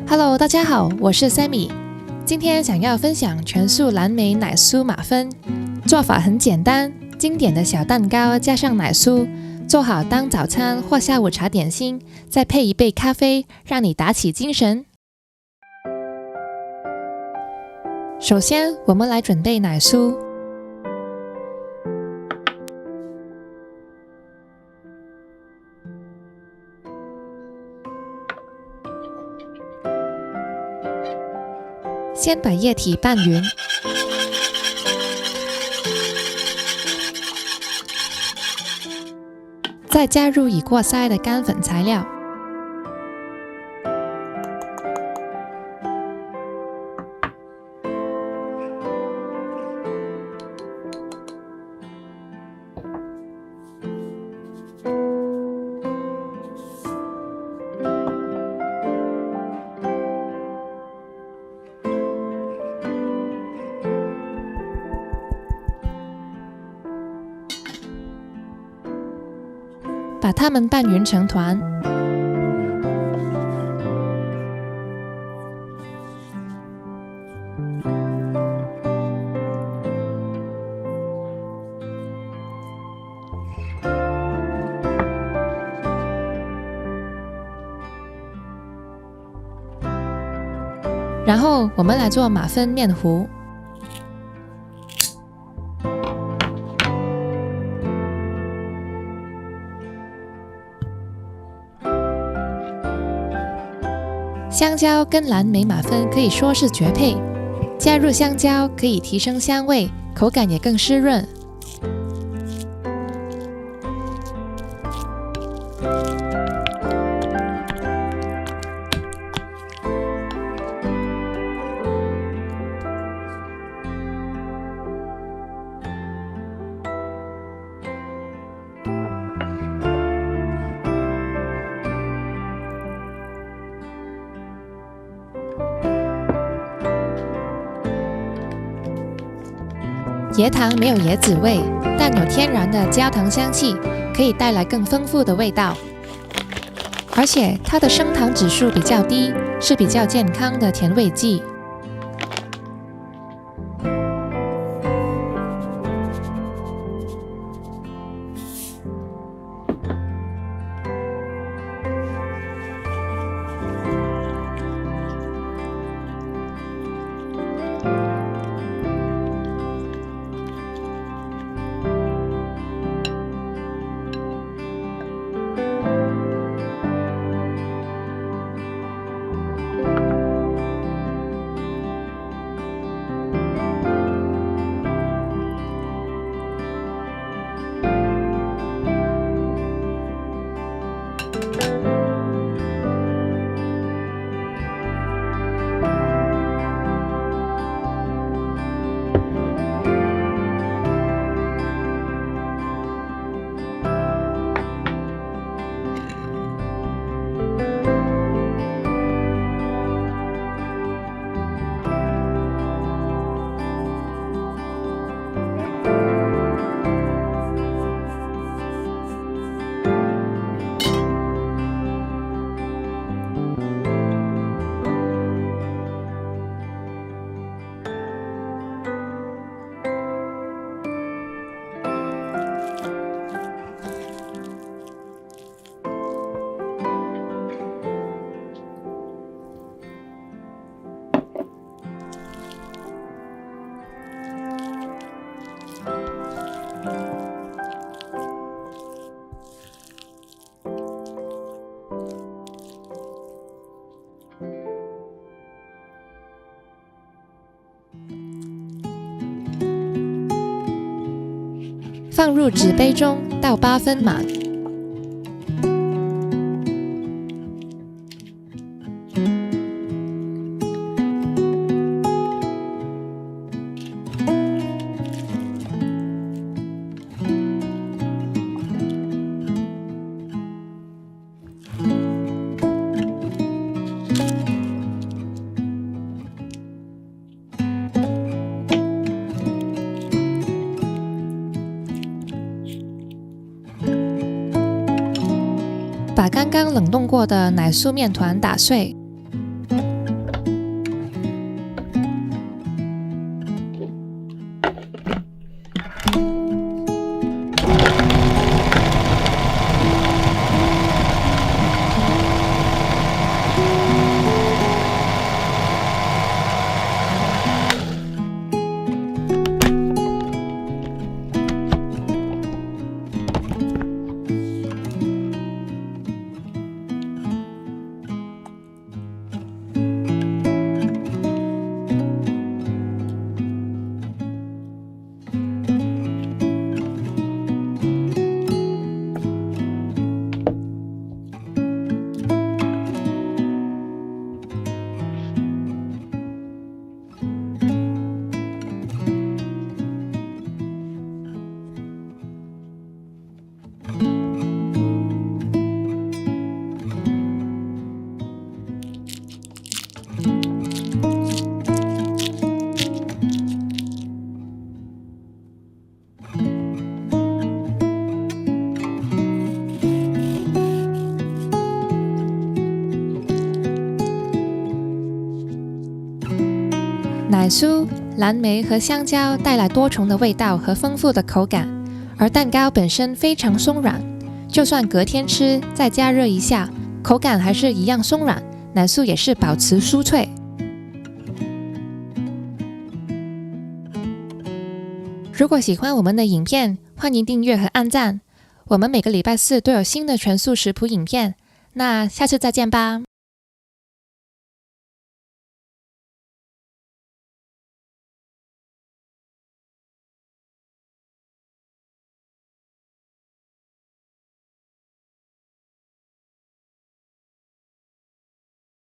Hello， 大家好，我是 Sammy。今天想要分享全素蓝莓奶酥马芬，做法很简单，经典的小蛋糕加上奶酥，做好当早餐或下午茶点心，再配一杯咖啡，让你打起精神。首先，我们来准备奶酥。先把液体拌匀，再加入已过筛的干粉材料，把它们拌匀成团。然后我们来做马芬面糊。香蕉跟蓝莓马芬可以说是绝配，加入香蕉可以提升香味，口感也更湿润。椰糖没有椰子味，但有天然的焦糖香气，可以带来更丰富的味道。而且它的升糖指数比较低，是比较健康的甜味剂。放入纸杯中，倒8分满。把刚刚冷冻过的奶酥面团打碎，奶酥、蓝莓和香蕉带来多重的味道和丰富的口感，而蛋糕本身非常松软，就算隔天吃再加热一下，口感还是一样松软，奶酥也是保持酥脆。如果喜欢我们的影片，欢迎订阅和按赞。我们每个礼拜四都有新的全素食谱影片，那下次再见吧。